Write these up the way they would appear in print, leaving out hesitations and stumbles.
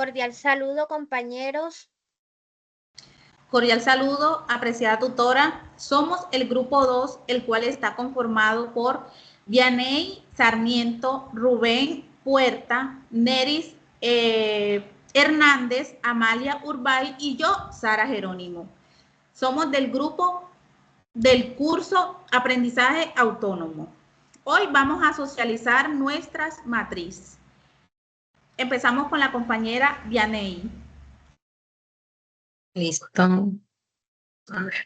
Cordial saludo, compañeros. Cordial saludo, apreciada tutora. Somos el grupo 2, el cual está conformado por Vianey Sarmiento, Rubén Puerta, Neris Hernández, Amalia Urbay y yo, Sara Jerónimo. Somos del grupo del curso Aprendizaje Autónomo. Hoy vamos a socializar nuestras matrices. Empezamos con la compañera Vianey. Listo. A ver.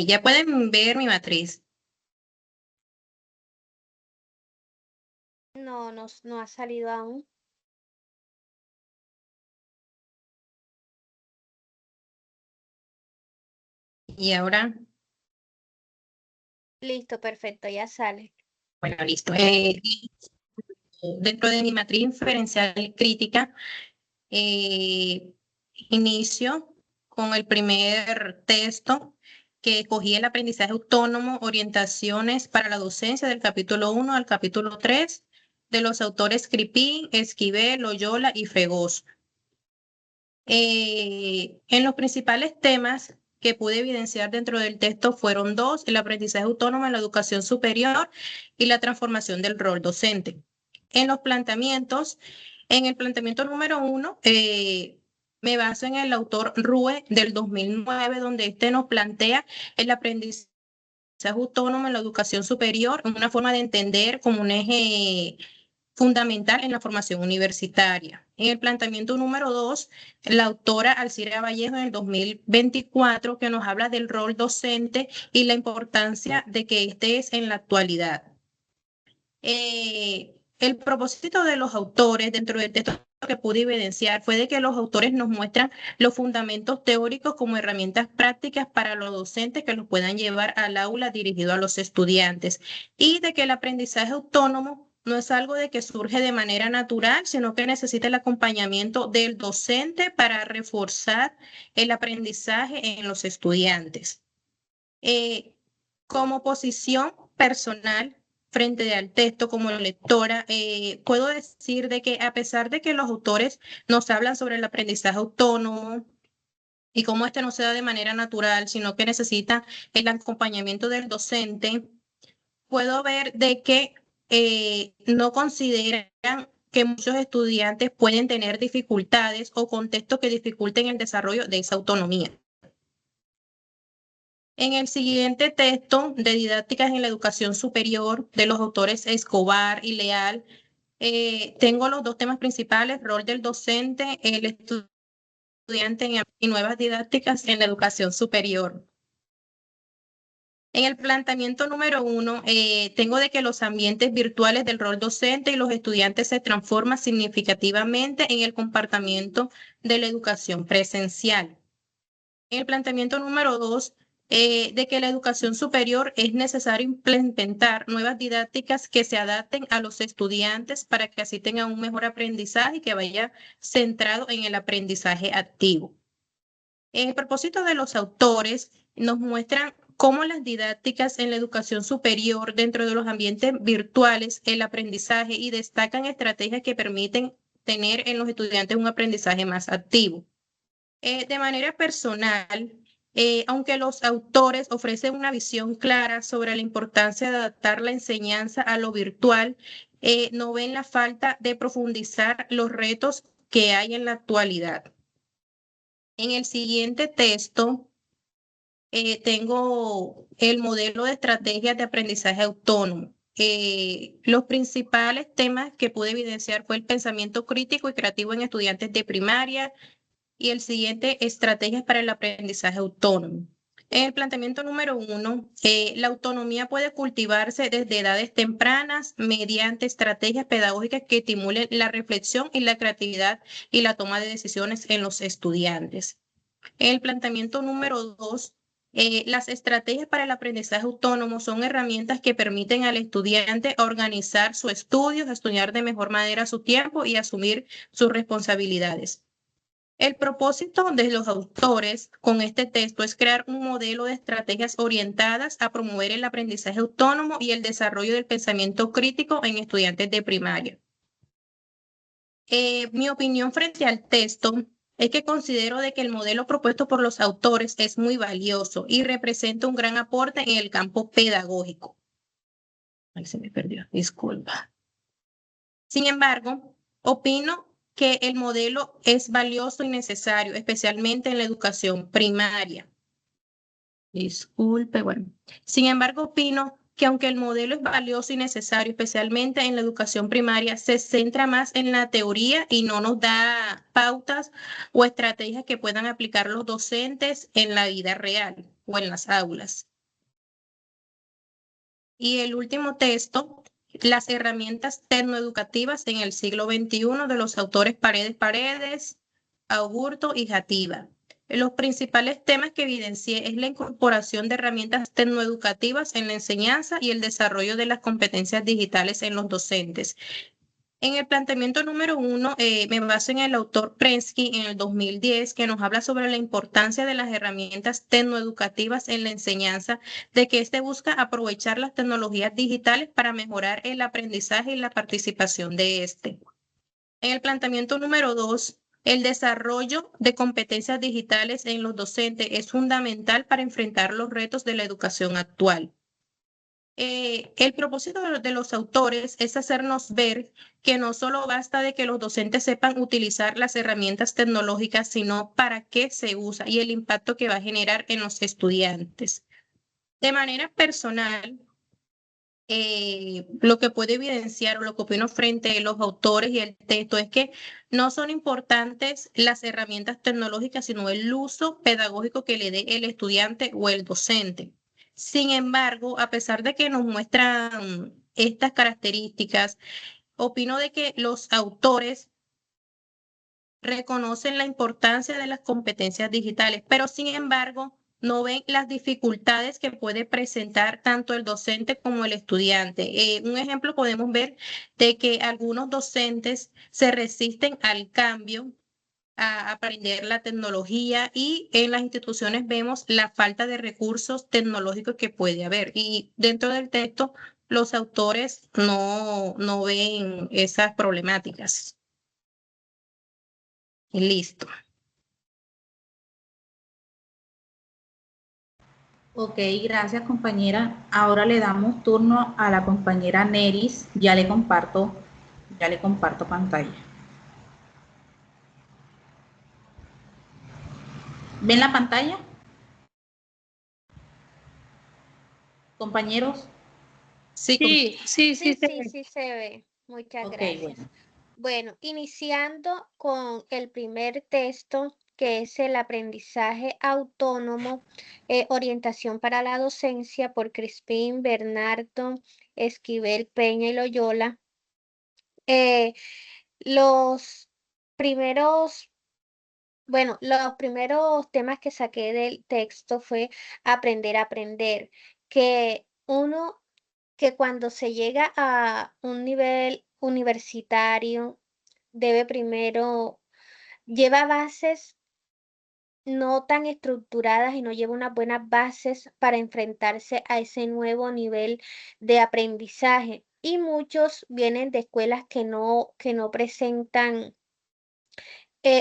Ya pueden ver mi matriz. No ha salido aún. Y ahora, Listo, perfecto, ya sale. bueno, listo. Dentro de mi matriz inferencial crítica, inicio con el primer texto que escogí: el aprendizaje autónomo, orientaciones para la docencia, del capítulo 1 al capítulo 3, de los autores Cripín, Esquivel, Loyola y Fregoso. En los principales temas que pude evidenciar dentro del texto fueron dos: el aprendizaje autónomo en la educación superior y la transformación del rol docente. En los planteamientos, en el planteamiento número 1, me baso en el autor Rue del 2009, donde este nos plantea el aprendizaje autónomo en la educación superior, una forma de entender como un eje fundamental en la formación universitaria. En el planteamiento número 2, la autora Alcira Vallejo en el 2024, que nos habla del rol docente y la importancia de que este es en la actualidad. El propósito de los autores dentro del texto que pude evidenciar fue de que los autores nos muestran los fundamentos teóricos como herramientas prácticas para los docentes que los puedan llevar al aula dirigido a los estudiantes, y de que el aprendizaje autónomo no es algo de que surge de manera natural, sino que necesita el acompañamiento del docente para reforzar el aprendizaje en los estudiantes. Como posición personal frente al texto como lectora, puedo decir de que, a pesar de que los autores nos hablan sobre el aprendizaje autónomo y cómo este no se da de manera natural, sino que necesita el acompañamiento del docente, puedo ver de que no consideran que muchos estudiantes pueden tener dificultades o contextos que dificulten el desarrollo de esa autonomía. En el siguiente texto de didácticas en la educación superior de los autores Escobar y Leal, tengo los dos temas principales: rol del docente, el estudiante y nuevas didácticas en la educación superior. En el planteamiento número 1, tengo de que los ambientes virtuales del rol docente y los estudiantes se transforman significativamente en el comportamiento de la educación presencial. En el planteamiento número 2, de que la educación superior es necesario implementar nuevas didácticas que se adapten a los estudiantes para que así tengan un mejor aprendizaje y que vaya centrado en el aprendizaje activo. El propósito de los autores nos muestran cómo las didácticas en la educación superior dentro de los ambientes virtuales el aprendizaje, y destacan estrategias que permiten tener en los estudiantes un aprendizaje más activo. De manera personal, aunque los autores ofrecen una visión clara sobre la importancia de adaptar la enseñanza a lo virtual, no ven la falta de profundizar los retos que hay en la actualidad. En el siguiente texto, tengo el modelo de estrategias de aprendizaje autónomo. Los principales temas que pude evidenciar fue el pensamiento crítico y creativo en estudiantes de primaria, y el siguiente, estrategias para el aprendizaje autónomo. En el planteamiento número 1, la autonomía puede cultivarse desde edades tempranas mediante estrategias pedagógicas que estimulen la reflexión y la creatividad y la toma de decisiones en los estudiantes. En el planteamiento número 2, las estrategias para el aprendizaje autónomo son herramientas que permiten al estudiante organizar sus estudios, estudiar de mejor manera su tiempo y asumir sus responsabilidades. El propósito de los autores con este texto es crear un modelo de estrategias orientadas a promover el aprendizaje autónomo y el desarrollo del pensamiento crítico en estudiantes de primaria. Mi opinión frente al texto es que considero de que el modelo propuesto por los autores es muy valioso y representa un gran aporte en el campo pedagógico. Ahí se me perdió, disculpa. Sin embargo, opino que el modelo es valioso y necesario, especialmente en la educación primaria. Disculpe, bueno. Sin embargo, opino que aunque el modelo es valioso y necesario, especialmente en la educación primaria, se centra más en la teoría y no nos da pautas o estrategias que puedan aplicar los docentes en la vida real o en las aulas. Y el último texto, las herramientas tecnoeducativas en el siglo XXI, de los autores Paredes, Augusto y Játiva. Los principales temas que evidencié es la incorporación de herramientas tecnoeducativas en la enseñanza y el desarrollo de las competencias digitales en los docentes. En el planteamiento número 1, me baso en el autor Prensky en el 2010, que nos habla sobre la importancia de las herramientas tecnoeducativas en la enseñanza, de que éste busca aprovechar las tecnologías digitales para mejorar el aprendizaje y la participación de este. En el planteamiento número 2, el desarrollo de competencias digitales en los docentes es fundamental para enfrentar los retos de la educación actual. El propósito de los autores es hacernos ver que no solo basta de que los docentes sepan utilizar las herramientas tecnológicas, sino para qué se usa y el impacto que va a generar en los estudiantes. De manera personal, lo que puedo evidenciar o lo que opino frente a los autores y el texto es que no son importantes las herramientas tecnológicas, sino el uso pedagógico que le dé el estudiante o el docente. Sin embargo, a pesar de que nos muestran estas características, opino de que los autores reconocen la importancia de las competencias digitales, pero sin embargo no ven las dificultades que puede presentar tanto el docente como el estudiante. Un ejemplo podemos ver de que algunos docentes se resisten al cambio, a aprender la tecnología, y en las instituciones vemos la falta de recursos tecnológicos que puede haber. Y dentro del texto, los autores no ven esas problemáticas. Y listo. Ok, gracias compañera. Ahora le damos turno a la compañera Neris. Ya le comparto pantalla. ¿Ven la pantalla? Compañeros. Sí, Sí, sí se ve. Muchas Ok, gracias. bueno. Bueno, iniciando con el primer texto, que es el aprendizaje autónomo, orientación para la docencia, por Crispín Bernardo Esquivel Peña y Loyola. Los primeros, bueno, los primeros temas que saqué del texto fue aprender a aprender, que uno, que cuando se llega a un nivel universitario, debe primero, lleva bases no tan estructuradas y no lleva unas buenas bases para enfrentarse a ese nuevo nivel de aprendizaje. Y muchos vienen de escuelas que no presentan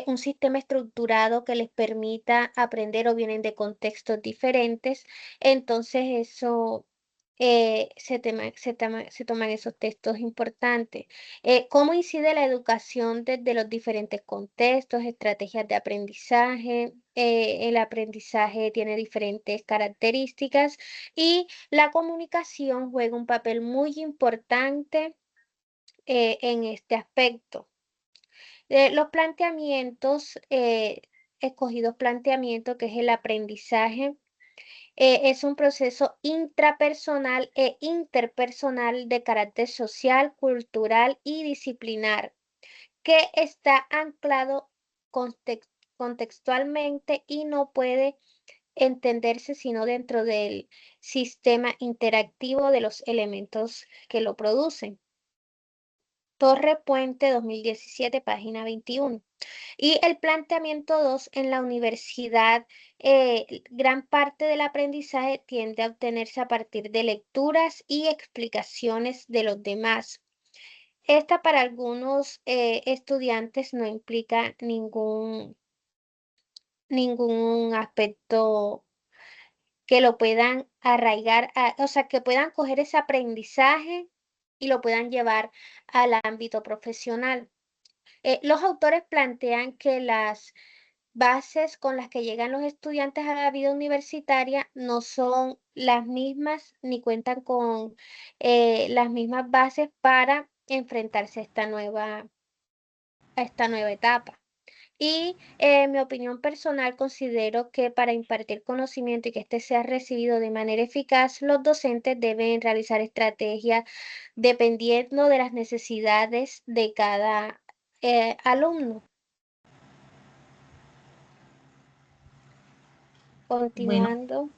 un sistema estructurado que les permita aprender, o vienen de contextos diferentes. Entonces eso se toman esos textos importantes. ¿Cómo incide la educación desde los diferentes contextos, estrategias de aprendizaje? El aprendizaje tiene diferentes características y la comunicación juega un papel muy importante en este aspecto. Los planteamientos, escogidos planteamiento, que es el aprendizaje, es un proceso intrapersonal e interpersonal de carácter social, cultural y disciplinar, que está anclado contextualmente y no puede entenderse sino dentro del sistema interactivo de los elementos que lo producen. Torre Puente 2017, página 21. Y el planteamiento 2, en la universidad, gran parte del aprendizaje tiende a obtenerse a partir de lecturas y explicaciones de los demás. esta para algunos estudiantes no implica ningún aspecto que lo puedan arraigar, o sea, que puedan coger ese aprendizaje y lo puedan llevar al ámbito profesional. Los autores plantean que las bases con las que llegan los estudiantes a la vida universitaria no son las mismas ni cuentan con las mismas bases para enfrentarse a esta nueva etapa. Y en mi opinión personal, considero que para impartir conocimiento y que éste sea recibido de manera eficaz, los docentes deben realizar estrategias dependiendo de las necesidades de cada alumno. Bueno, Continuando,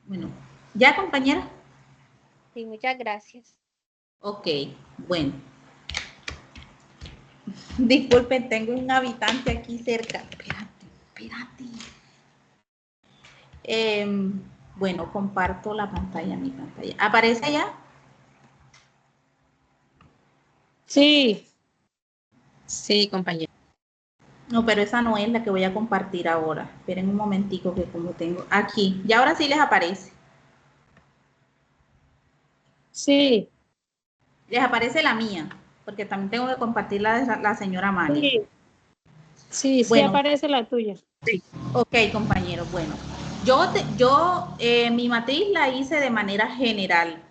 bueno. ¿Ya, compañera? sí, muchas gracias. Ok, bueno. Disculpen, tengo un habitante aquí cerca. Espérate. Bueno, comparto la pantalla, mi pantalla. ¿Aparece ya? Sí. Sí, compañera. No, pero esa no es la que voy a compartir ahora. Esperen un momentico que como tengo aquí. Y ahora sí les aparece. Sí, Les aparece la mía, porque también tengo que compartir la de la señora Amalia. sí, sí Bueno, aparece la tuya. sí. Ok, compañeros. Bueno, mi matriz la hice de manera general.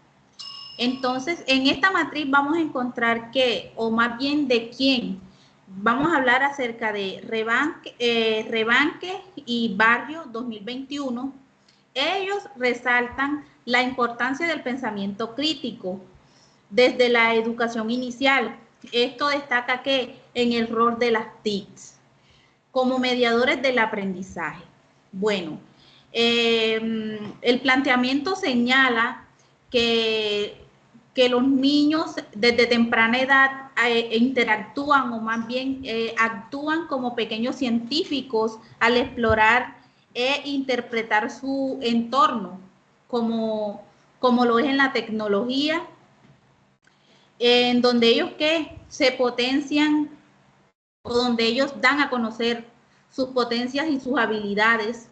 Entonces, en esta matriz vamos a encontrar que, o más bien de quién, vamos a hablar acerca de Rebanque y Barrio 2021. Ellos resaltan la importancia del pensamiento crítico desde la educación inicial. Esto destaca que en el rol de las TICs como mediadores del aprendizaje. Bueno, el planteamiento señala que, que los niños desde temprana edad interactúan o más bien actúan como pequeños científicos al explorar e interpretar su entorno, como lo es en la tecnología, en donde ellos se potencian o donde ellos dan a conocer sus potencias y sus habilidades.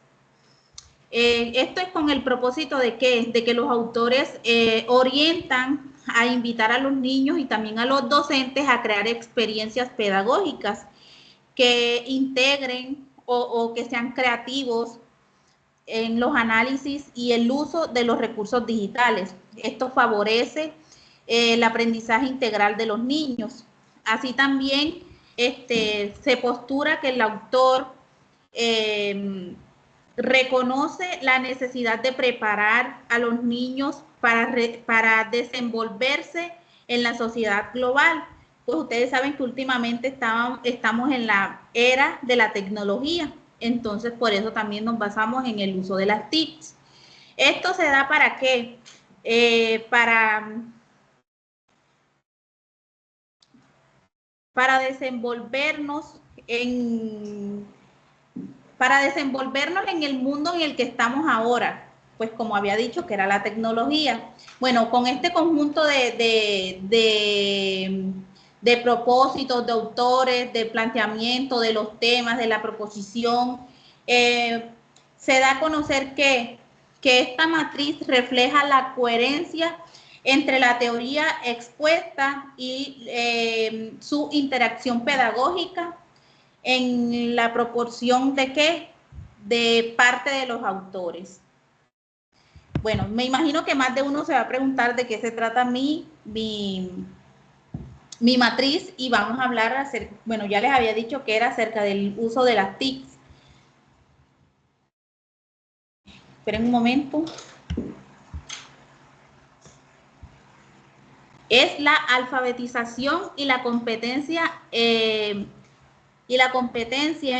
Esto es con el propósito de que los autores orientan a invitar a los niños y también a los docentes a crear experiencias pedagógicas que integren o que sean creativos en los análisis y el uso de los recursos digitales. Esto favorece el aprendizaje integral de los niños. Así también se postura que el autor reconoce la necesidad de preparar a los niños para desenvolverse en la sociedad global. Pues ustedes saben que últimamente estamos en la era de la tecnología, entonces por eso también nos basamos en el uso de las TICs. ¿Esto se da para qué? Para desenvolvernos en el mundo en el que estamos ahora, pues como había dicho, que era la tecnología. Bueno, con este conjunto de propósitos, de autores, de planteamiento, de los temas, de la proposición, se da a conocer que esta matriz refleja la coherencia entre la teoría expuesta y su interacción pedagógica en la proporción de qué, de parte de los autores. Bueno, me imagino que más de uno se va a preguntar de qué se trata mi matriz y vamos a hablar acerca, bueno, ya les había dicho que era acerca del uso de las TICs. Esperen un momento. Es la alfabetización y la competencia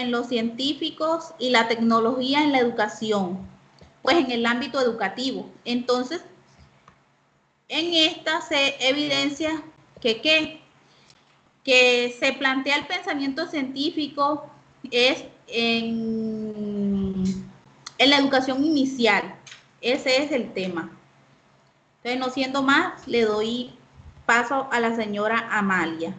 en los científicos y la tecnología en la educación, pues en el ámbito educativo. Entonces, en esta se evidencia que se plantea el pensamiento científico es en la educación inicial. Ese es el tema. Entonces, no siendo más, le doy paso a la señora Amalia.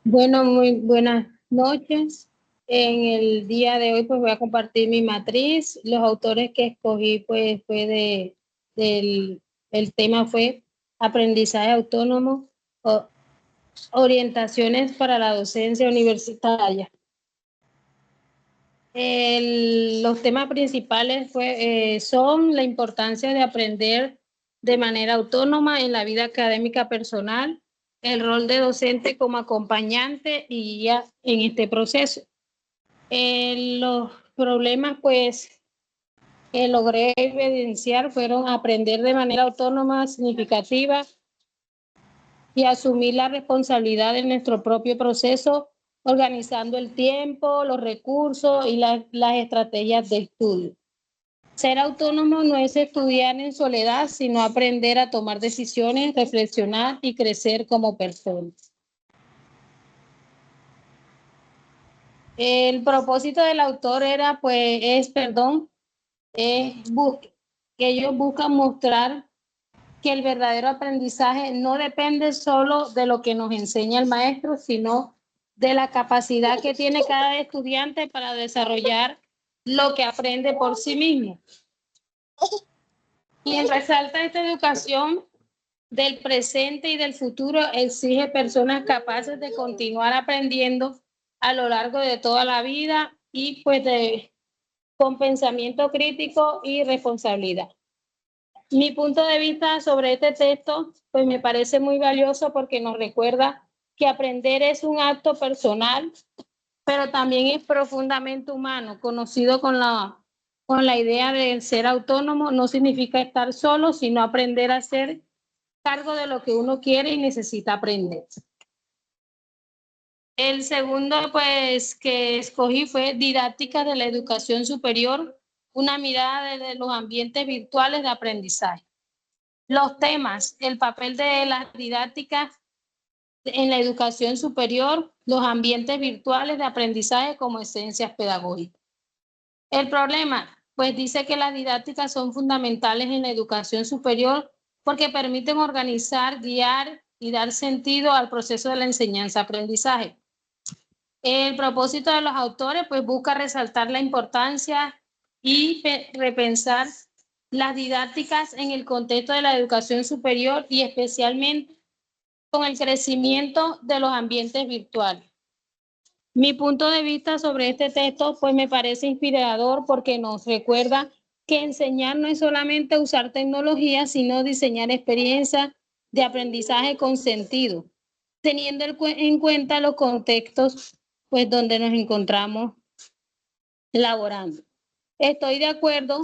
Bueno, muy buenas noches. En el día de hoy pues voy a compartir mi matriz. Los autores que escogí pues fue el tema fue aprendizaje autónomo, orientaciones para la docencia universitaria. Los temas principales son la importancia de aprender de manera autónoma en la vida académica personal, el rol de docente como acompañante y guía en este proceso. Los problemas pues que logré evidenciar fueron aprender de manera autónoma, significativa y asumir la responsabilidad de nuestro propio proceso, organizando el tiempo, los recursos y las estrategias de estudio. Ser autónomo no es estudiar en soledad, sino aprender a tomar decisiones, reflexionar y crecer como persona. El propósito del autor que ellos buscan mostrar que el verdadero aprendizaje no depende solo de lo que nos enseña el maestro, sino de la capacidad que tiene cada estudiante para desarrollar lo que aprende por sí mismo. Quien resalta esta educación del presente y del futuro exige personas capaces de continuar aprendiendo a lo largo de toda la vida y pues con pensamiento crítico y responsabilidad. Mi punto de vista sobre este texto pues me parece muy valioso porque nos recuerda que aprender es un acto personal, pero también es profundamente humano, conocido con la idea de ser autónomo. No significa estar solo, sino aprender a hacer cargo de lo que uno quiere y necesita aprender. El segundo pues que escogí fue didáctica de la educación superior, una mirada desde los ambientes virtuales de aprendizaje. Los temas, el papel de la didáctica en la educación superior, los ambientes virtuales de aprendizaje como esencias pedagógicas. El problema, pues dice que las didácticas son fundamentales en la educación superior porque permiten organizar, guiar y dar sentido al proceso de la enseñanza-aprendizaje. El propósito de los autores, pues busca resaltar la importancia y repensar las didácticas en el contexto de la educación superior y especialmente con el crecimiento de los ambientes virtuales. Mi punto de vista sobre este texto pues me parece inspirador porque nos recuerda que enseñar no es solamente usar tecnología, sino diseñar experiencias de aprendizaje con sentido, teniendo en cuenta los contextos pues donde nos encontramos laborando. Estoy de acuerdo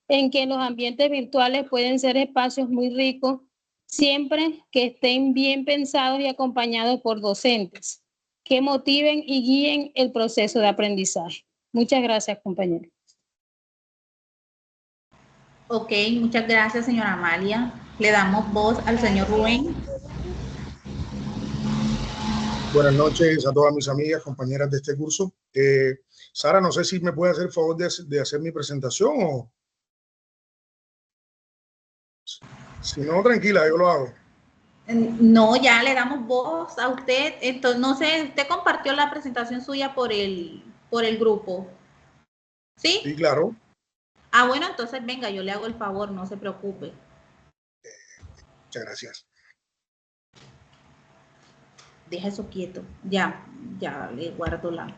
en que los ambientes virtuales pueden ser espacios muy ricos siempre que estén bien pensados y acompañados por docentes que motiven y guíen el proceso de aprendizaje. Muchas gracias, compañeros. Ok, muchas gracias, señora Amalia. Le damos voz al señor Rubén. Buenas noches a todas mis amigas, compañeras de este curso. Sara, no sé si me puede hacer el favor de hacer mi presentación o... Si no, tranquila, yo lo hago. No, ya le damos voz a usted. Entonces, no sé, usted compartió la presentación suya por el grupo. ¿Sí? Sí, claro. Ah, bueno, entonces venga, yo le hago el favor, no se preocupe. Muchas gracias. Deja eso quieto. Ya le guardo la...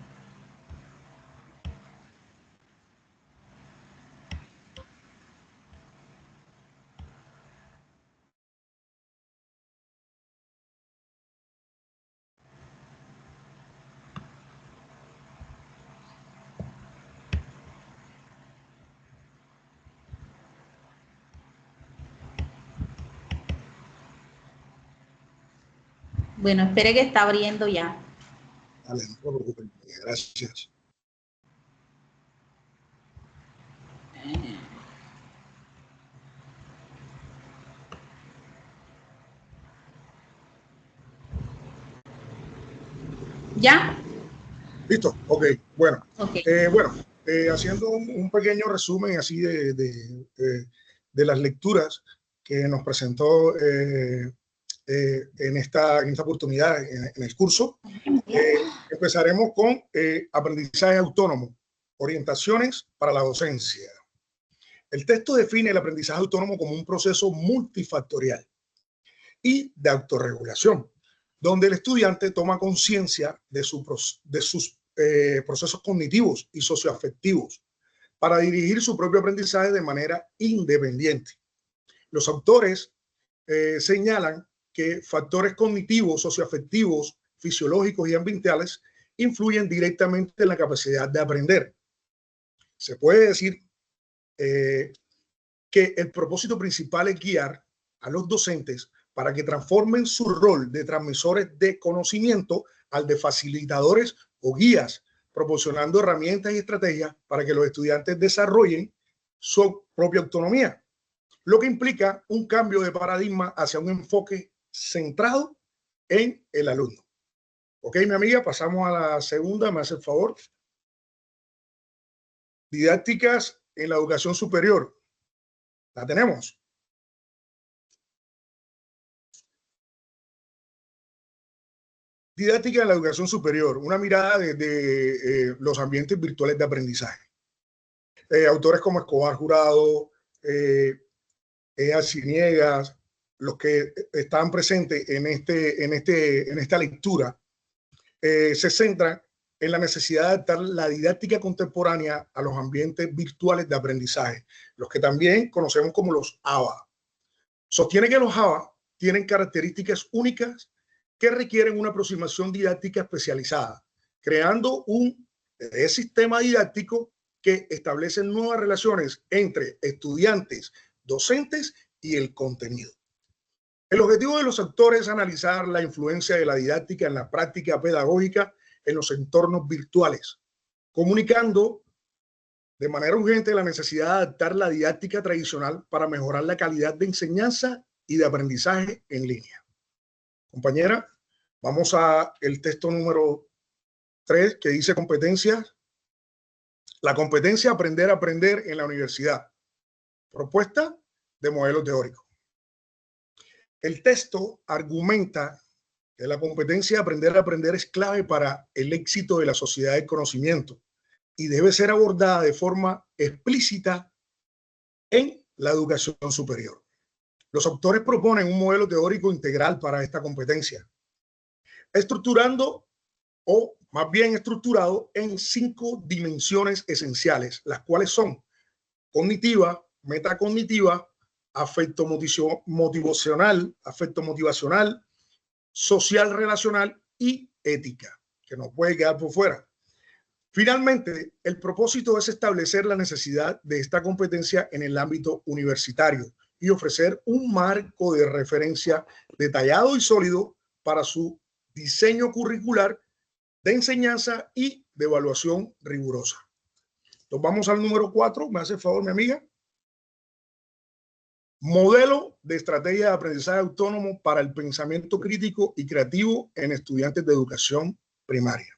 Bueno, espere que está abriendo ya. Vale, no se preocupen. Gracias. ¿Ya? Listo, ok, bueno. Okay. Haciendo un pequeño resumen así de de las lecturas que nos presentó en esta oportunidad en el curso. Empezaremos con aprendizaje autónomo, orientaciones para la docencia. El texto define el aprendizaje autónomo como un proceso multifactorial y de autorregulación, donde el estudiante toma conciencia de sus procesos cognitivos y socioafectivos para dirigir su propio aprendizaje de manera independiente. Los autores señalan que factores cognitivos, socioafectivos, fisiológicos y ambientales influyen directamente en la capacidad de aprender. Se puede decir que el propósito principal es guiar a los docentes para que transformen su rol de transmisores de conocimiento al de facilitadores o guías, proporcionando herramientas y estrategias para que los estudiantes desarrollen su propia autonomía, lo que implica un cambio de paradigma hacia un enfoque centrado en el alumno. Ok, mi amiga, pasamos a la segunda, me hace el favor. Didácticas en la educación superior. La tenemos. Didáctica en la educación superior, una mirada desde los ambientes virtuales de aprendizaje. Autores como Escobar Jurado, Ciniegas, los que estaban presentes en esta lectura, se centran en la necesidad de adaptar la didáctica contemporánea a los ambientes virtuales de aprendizaje, los que también conocemos como los ABA. Sostiene que los ABA tienen características únicas que requieren una aproximación didáctica especializada, creando un sistema didáctico que establece nuevas relaciones entre estudiantes, docentes y el contenido. El objetivo de los autores es analizar la influencia de la didáctica en la práctica pedagógica en los entornos virtuales, comunicando de manera urgente la necesidad de adaptar la didáctica tradicional para mejorar la calidad de enseñanza y de aprendizaje en línea. Compañera, vamos a el texto número 3 que dice competencias. La competencia aprender a aprender en la universidad. Propuesta de modelo teórico. El texto argumenta que la competencia de aprender a aprender es clave para el éxito de la sociedad del conocimiento y debe ser abordada de forma explícita en la educación superior. Los autores proponen un modelo teórico integral para esta competencia, estructurando o más bien estructurado en 5 dimensiones esenciales, las cuales son cognitiva, metacognitiva, afecto motivacional, social relacional y ética, que no puede quedar por fuera. Finalmente, el propósito es establecer la necesidad de esta competencia en el ámbito universitario y ofrecer un marco de referencia detallado y sólido para su diseño curricular de enseñanza y de evaluación rigurosa. Entonces vamos al número 4, me hace el favor mi amiga. Modelo de estrategia de aprendizaje autónomo para el pensamiento crítico y creativo en estudiantes de educación primaria.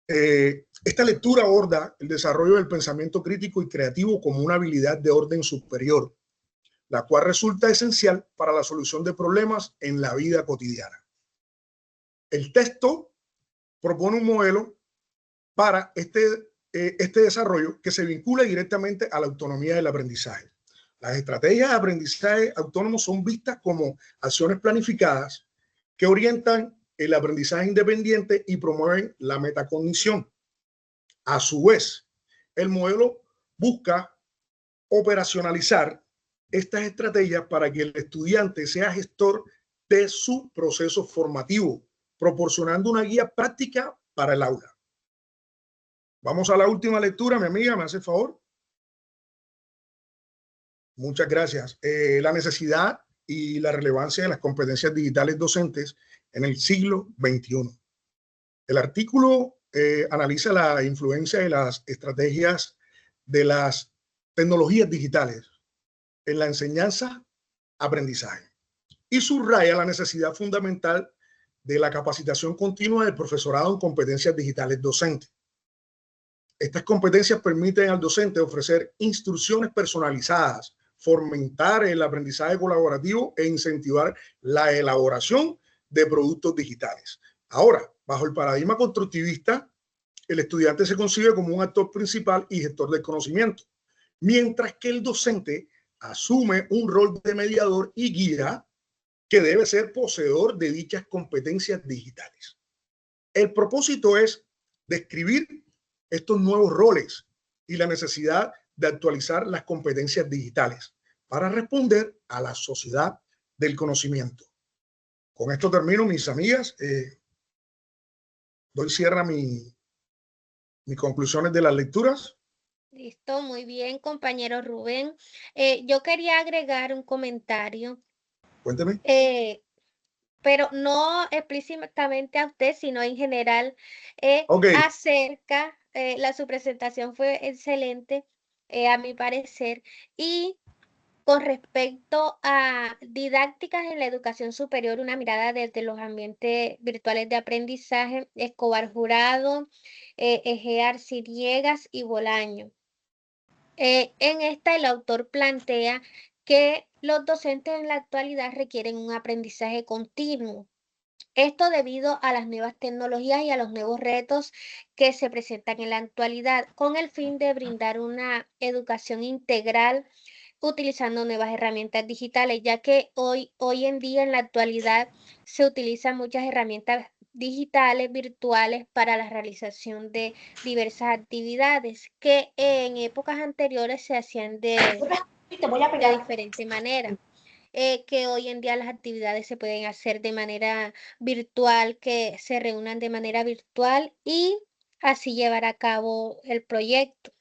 Esta lectura aborda el desarrollo del pensamiento crítico y creativo como una habilidad de orden superior, la cual resulta esencial para la solución de problemas en la vida cotidiana. El texto propone un modelo para este desarrollo que se vincula directamente a la autonomía del aprendizaje. Las estrategias de aprendizaje autónomo son vistas como acciones planificadas que orientan el aprendizaje independiente y promueven la metacognición. A su vez, el modelo busca operacionalizar estas estrategias para que el estudiante sea gestor de su proceso formativo, proporcionando una guía práctica para el aula. Vamos a la última lectura, mi amiga, ¿me hace el favor? Muchas gracias. La necesidad y la relevancia de las competencias digitales docentes en el siglo XXI. El artículo analiza la influencia de las estrategias de las tecnologías digitales en la enseñanza-aprendizaje y subraya la necesidad fundamental de la capacitación continua del profesorado en competencias digitales docentes. Estas competencias permiten al docente ofrecer instrucciones personalizadas, fomentar el aprendizaje colaborativo e incentivar la elaboración de productos digitales. Ahora, bajo el paradigma constructivista, el estudiante se concibe como un actor principal y gestor del conocimiento, mientras que el docente asume un rol de mediador y guía que debe ser poseedor de dichas competencias digitales. El propósito es describir estos nuevos roles y la necesidad de actualizar las competencias digitales para responder a la sociedad del conocimiento. Con esto termino, mis amigas. Doy cierre a mis conclusiones de las lecturas. Listo, muy bien, compañero Rubén. Yo quería agregar un comentario, Cuénteme. pero no explícitamente a usted, sino en general, acerca, su presentación fue excelente, a mi parecer, y con respecto a didácticas en la educación superior, una mirada desde los ambientes virtuales de aprendizaje, Escobar Jurado, Ejear Ciriegas y Bolaño. En esta, el autor plantea que los docentes en la actualidad requieren un aprendizaje continuo. Esto debido a las nuevas tecnologías y a los nuevos retos que se presentan en la actualidad, con el fin de brindar una educación integral utilizando nuevas herramientas digitales, ya que hoy en día en la actualidad se utilizan muchas herramientas digitales, virtuales, para la realización de diversas actividades que en épocas anteriores se hacían de diferente manera. Que hoy en día las actividades se pueden hacer de manera virtual, que se reúnan de manera virtual y así llevar a cabo el proyecto.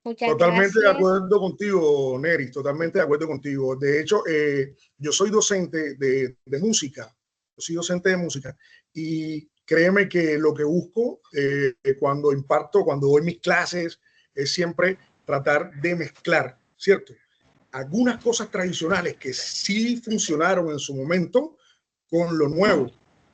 Muchas Totalmente de gracias. acuerdo contigo, Nery, totalmente de acuerdo contigo. De hecho, yo soy docente de música, yo soy docente de música y créeme que lo que busco cuando imparto, cuando doy mis clases, es siempre tratar de mezclar, ¿cierto? Algunas cosas tradicionales que sí funcionaron en su momento con lo nuevo,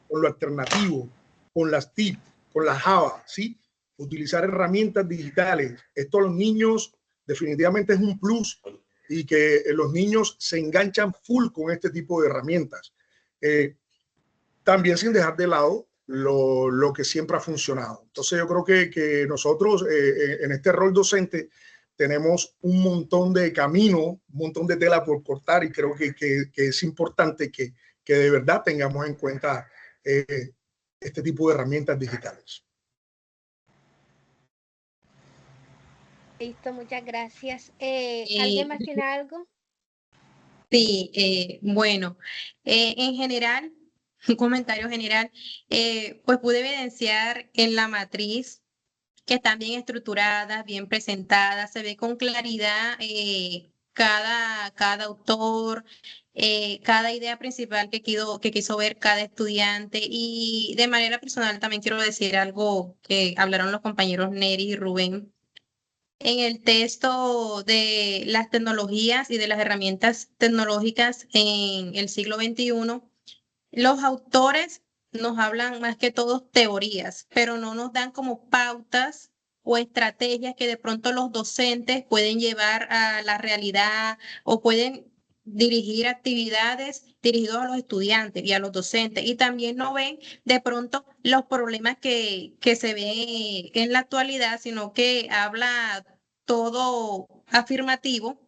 con lo alternativo, con las TIC, con las Java, ¿sí? Utilizar herramientas digitales. Esto a los niños definitivamente es un plus y que los niños se enganchan full con este tipo de herramientas. También sin dejar de lado lo que siempre ha funcionado. Entonces yo creo que nosotros en este rol docente tenemos un montón de camino, un montón de tela por cortar y creo que es importante que de verdad tengamos en cuenta este tipo de herramientas digitales. Listo, muchas gracias. ¿Alguien más tiene algo? Sí, bueno, en general, un comentario general, pues pude evidenciar en la matriz que están bien estructuradas, bien presentadas, se ve con claridad cada autor, cada idea principal que quiso ver cada estudiante. Y de manera personal también quiero decir algo que hablaron los compañeros Neri y Rubén. En el texto de las tecnologías y de las herramientas tecnológicas en el siglo XXI, los autores nos hablan más que todo teorías, pero no nos dan como pautas o estrategias que de pronto los docentes pueden llevar a la realidad o pueden dirigir actividades dirigidas a los estudiantes y a los docentes. Y también no ven de pronto los problemas que se ven en la actualidad, sino que habla todo afirmativo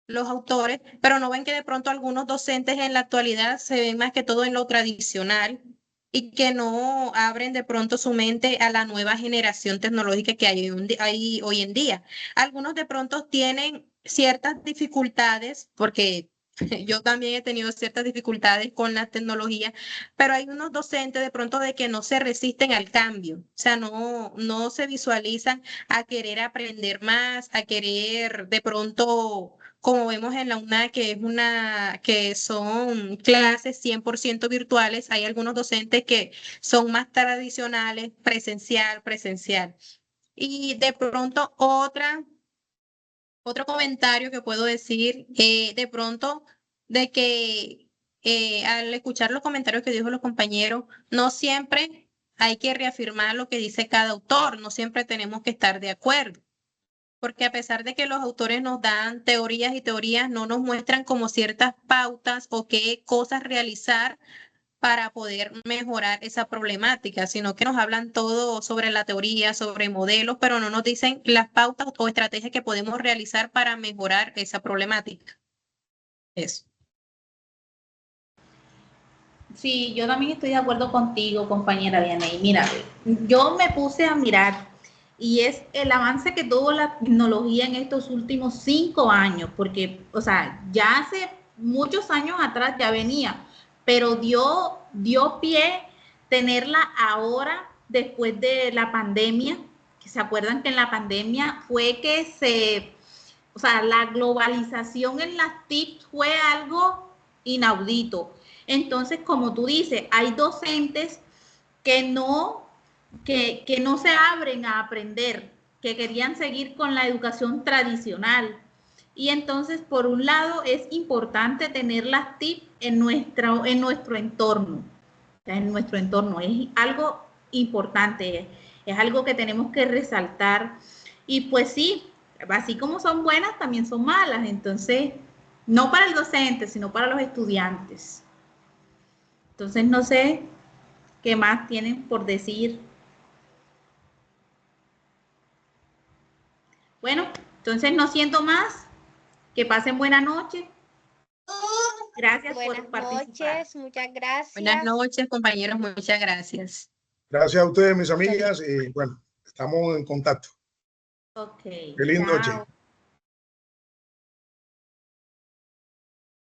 los autores, pero no ven que de pronto algunos docentes en la actualidad se ven más que todo en lo tradicional y que no abren de pronto su mente a la nueva generación tecnológica que hay hoy en día. Algunos de pronto tienen ciertas dificultades porque yo también he tenido ciertas dificultades con la tecnología, pero hay unos docentes de pronto de que no se resisten al cambio, o sea, no se visualizan a querer aprender más, a querer de pronto, como vemos en la UNA, que son clases 100% virtuales, hay algunos docentes que son más tradicionales, presencial. Y de pronto otro comentario que puedo decir, de pronto, de que al escuchar los comentarios que dijo los compañeros, no siempre hay que reafirmar lo que dice cada autor, no siempre tenemos que estar de acuerdo. porque a pesar de que los autores nos dan teorías y teorías, no nos muestran como ciertas pautas o qué cosas realizar para poder mejorar esa problemática, sino que nos hablan todo sobre la teoría, sobre modelos, pero no nos dicen las pautas o estrategias que podemos realizar para mejorar esa problemática. Eso. Sí, yo también estoy de acuerdo contigo, compañera Vianey. Mira, yo me puse a mirar y es el avance que tuvo la tecnología en estos últimos 5 años, porque, o sea, ya hace muchos años atrás ya venía, pero dio pie tenerla ahora después de la pandemia, que se acuerdan que en la pandemia fue que o sea, la globalización en las TIC fue algo inaudito. Entonces, como tú dices, hay docentes que no se abren a aprender, que querían seguir con la educación tradicional. Y entonces, por un lado, es importante tener las TIC en nuestro entorno. En nuestro entorno es algo importante, es algo que tenemos que resaltar. Y pues sí, así como son buenas, también son malas. Entonces, no para el docente, sino para los estudiantes. Entonces, no sé qué más tienen por decir. Bueno, entonces no siento más. Que pasen buena noche. Gracias por participar. Noches, muchas Buenas gracias. noches, compañeros, muchas gracias. Gracias a ustedes, mis amigas, y bueno, estamos en contacto. Ok. Feliz noche. Chao.